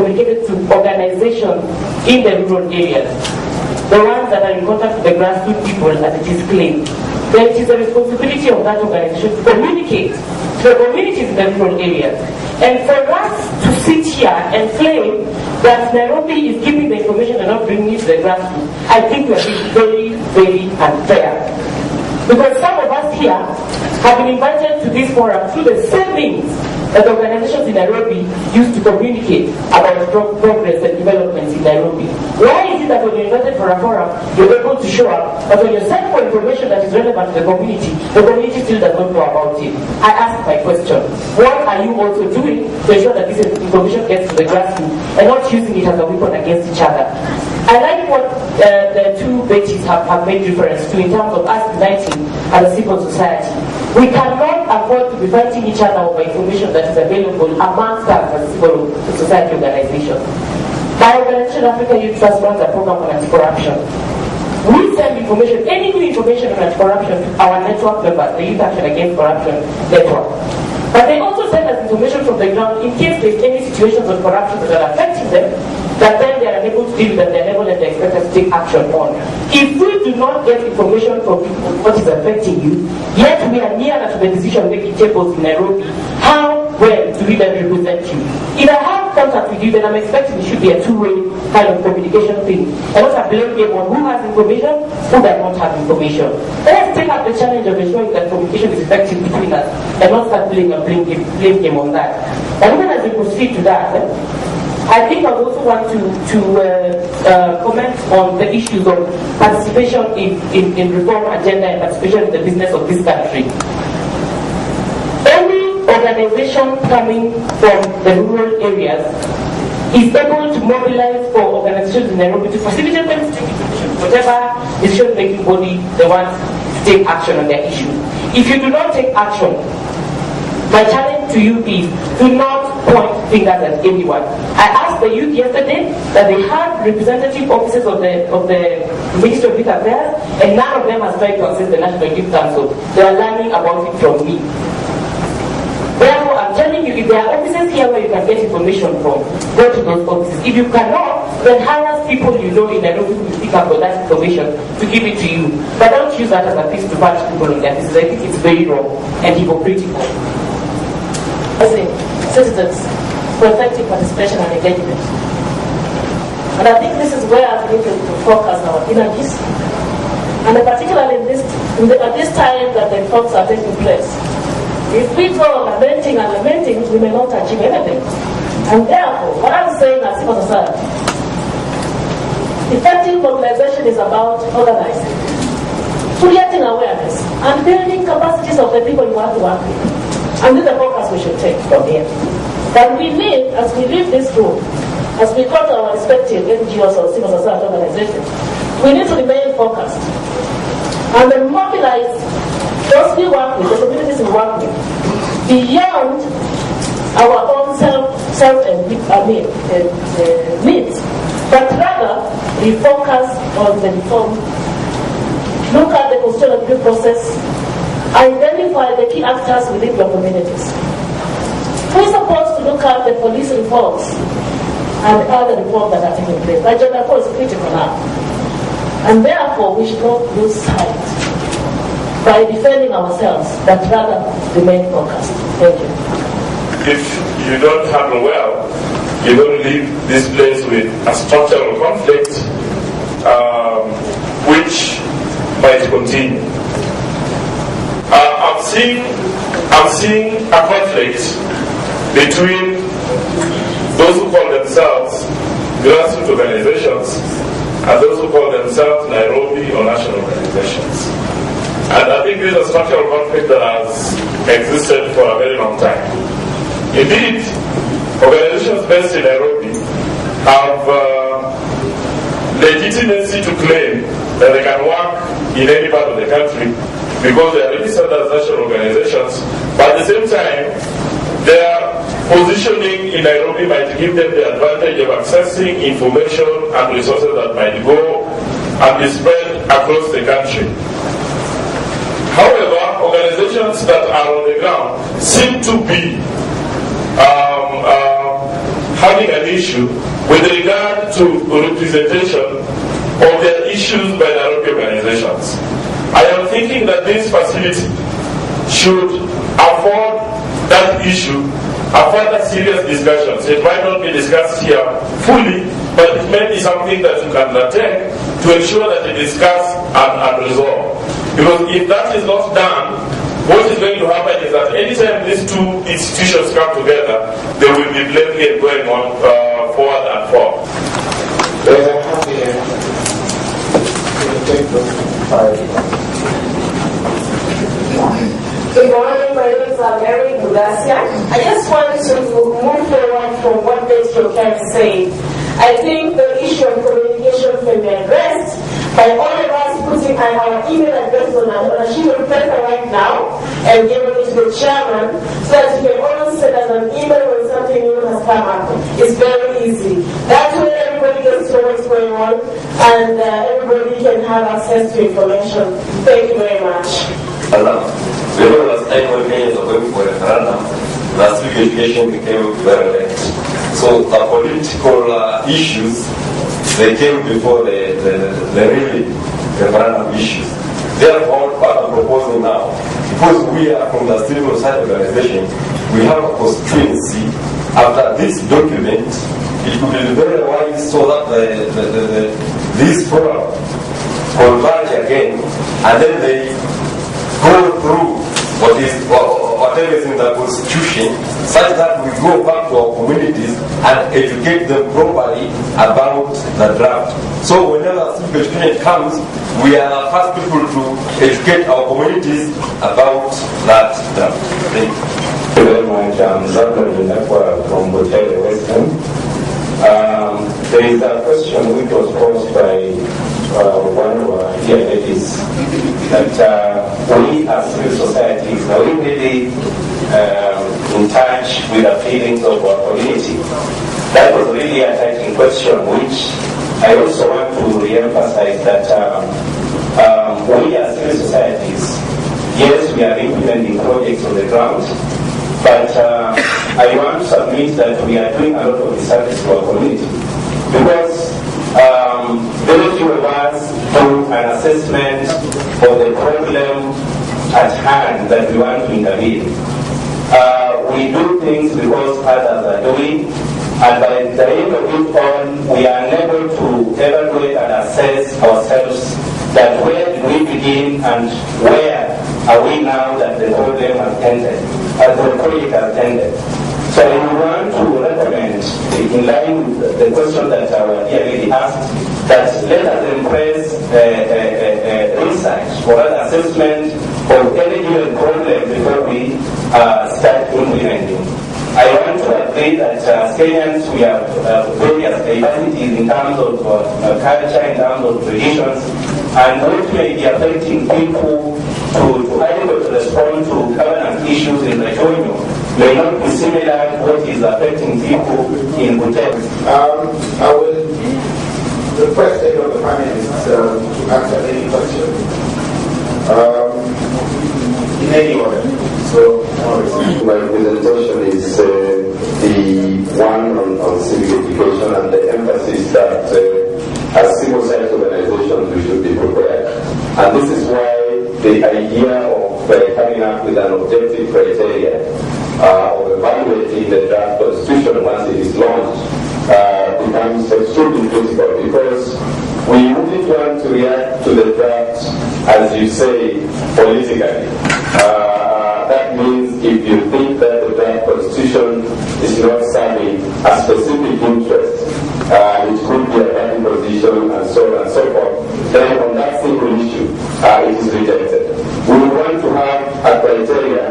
communicated to organizations in the rural areas, the ones that are in contact with the grassroots people, as it is claimed. Then it is the responsibility of that organization to communicate to the communities in the rural areas. And for us to sit here and claim that Nairobi is giving the information and not bringing it to the grassroots, I think we are being very, very unfair. Because some of us here have been invited to this forum through the same means that the organizations in Nairobi used to communicate about progress and developments in Nairobi. Why is it that when you're invited for a forum, you're able to show up, but when you're sent for information that is relevant to the community still does not know about it? I ask my question. What are you also doing to ensure that this information gets to the grassroots and not using it as a weapon against each other? I like what the two Bettys have made reference to in terms of us uniting as a civil society. We cannot afford to be fighting each other over information that is available amongst us as civil society organizations. My organization, Africa Youth Trust, runs a program on anti-corruption. We send information, any new information on anti-corruption to our network members, the Youth Action Against Corruption Network. But they also send us information from the ground in case there's any situations of corruption that are affecting them, that then they are unable to deal with at their level and they expect us to take action on. If we do not get information from people on what is affecting you, yet we are nearer to the decision-making tables in Nairobi, how well do we then represent you? If I have contact with you, then I'm expecting it should be a two-way kind of communication thing. And not a blame game on who has information, who does not have information. Let's take up the challenge of ensuring that communication is effective between us and not start playing a blame game on that. And even as we proceed to that, I think I also want to comment on the issues of participation in reform agenda and participation in the business of this country. Any organization coming from the rural areas is able to mobilize for organizations in Nairobi to facilitate them to take information, whatever decision-making body they want to take action on their issue. If you do not take action, my challenge to you is do not point fingers at anyone. I asked the youth yesterday that they had representative offices of the Ministry of Youth Affairs, and none of them has tried to access the National Youth Council. They are learning about it from me. Therefore, I'm telling you, if there are offices here where you can get information from, go to those offices. If you cannot, then hire people you know in Nairobi who will speak up for that information to give it to you. But don't use that as a piece to bash people on their pieces. I think it's very wrong and hypocritical. As in citizens for effective participation and engagement. And I think this is where we need to focus our energies. And particularly at this time that the talks are taking place. If we go lamenting and lamenting, we may not achieve anything. And therefore, what I'm saying as civil society, effective mobilization is about organizing, creating awareness, and building capacities of the people you want to work with. And this is the focus we should take from here. But we need, as we leave this room, as we go to our respective NGOs or civil society organizations, we need to remain focused and then mobilize those we work with, the communities we work with, beyond our own needs, but rather we focus on the reform, look at the constitutional review process, identify the key actors within your communities. We're supposed to look at the police reforms and other reforms that are taking place. Agenda 4 is critical now. And therefore, we should not lose sight by defending ourselves, but rather remain focused. Thank you. If you don't handle well, you're going to leave this place with a structural conflict, which might continue. I'm seeing a conflict between those who call themselves grassroots organizations and those who call themselves Nairobi or national organizations. And I think this is a structural conflict that has existed for a very long time. Indeed, organizations based in Nairobi have legitimacy to claim that they can work in any part of the country because they are registered as national organizations, but at the same time, their positioning in Nairobi might give them the advantage of accessing information and resources that might go and be spread across the country. However, organizations that are on the ground seem to be having an issue with regard to representation of their issues by Nairobi organizations. I am thinking that this facility should afford that issue a further serious discussions. It might not be discussed here fully, but it may be something that you can undertake to ensure that it is discussed and resolved. Because if that is not done, what is going to happen is that anytime these two institutions come together, they will be blaming and going on forward and forward. Good morning, my name is Mary Budasia. I just wanted to move forward from what Mr. Ken said. I think the issue of communication can be addressed by all of us putting our email address on a sheet of paper right now and giving it to the chairman so that he can always send us an email when something new has come up. It's very easy. That way everybody gets to know what's going on and everybody can have access to information. Thank you very much. Last time when Kenyans were going for a referendum, last week education became very late. So the political issues, they came before the really referendum issues. Therefore, what I'm proposing now, because we are from the civil society organization, we have a constituency. After this document, it would be very wise so that this forum converge again, and then they go through whatever is in the constitution, such that we go back to our communities and educate them properly about the draft. So whenever civic education comes, we are the first people to educate our communities about that draft. Thank you very much. I'm Zachary Nakwa from Butele Western. There is a question which was posed by one of our dear ladies that we as civil societies are we really in touch with the feelings of our community. That was really a touching question, which I also want to re-emphasize that we as civil societies, yes, we are implementing projects on the ground, but I want to submit that we are doing a lot of service to our community, because very few of us do an assessment of the problem at hand that we want to intervene. We do things because others are doing, and by the end of it all, we are unable to evaluate and assess ourselves that where did we begin and where are we now that the problem has ended, as the project has ended. So I want to recommend, in line with the question that our dear lady asked, that let us embrace research or an assessment of any given problem before we start implementing. I want to agree that Kenyans, we have various diversities in terms of culture, in terms of traditions, and what may be affecting people to able to respond to governance issues in the Region may not be similar to what is affecting people in Butele. I will request any of the panelists to answer any question in any order. So, my presentation is the one on civic education and the emphasis that as civil society organizations we should be prepared. And this is why the idea of coming up with an objective criteria of evaluating the draft constitution once it is launched becomes extremely critical, because we wouldn't want to react to the draft, as you say, politically. That means if you think that the draft constitution is not serving a specific interest, it could be a party position and so on and so forth, then on that single issue, it is rejected. We want to have a criteria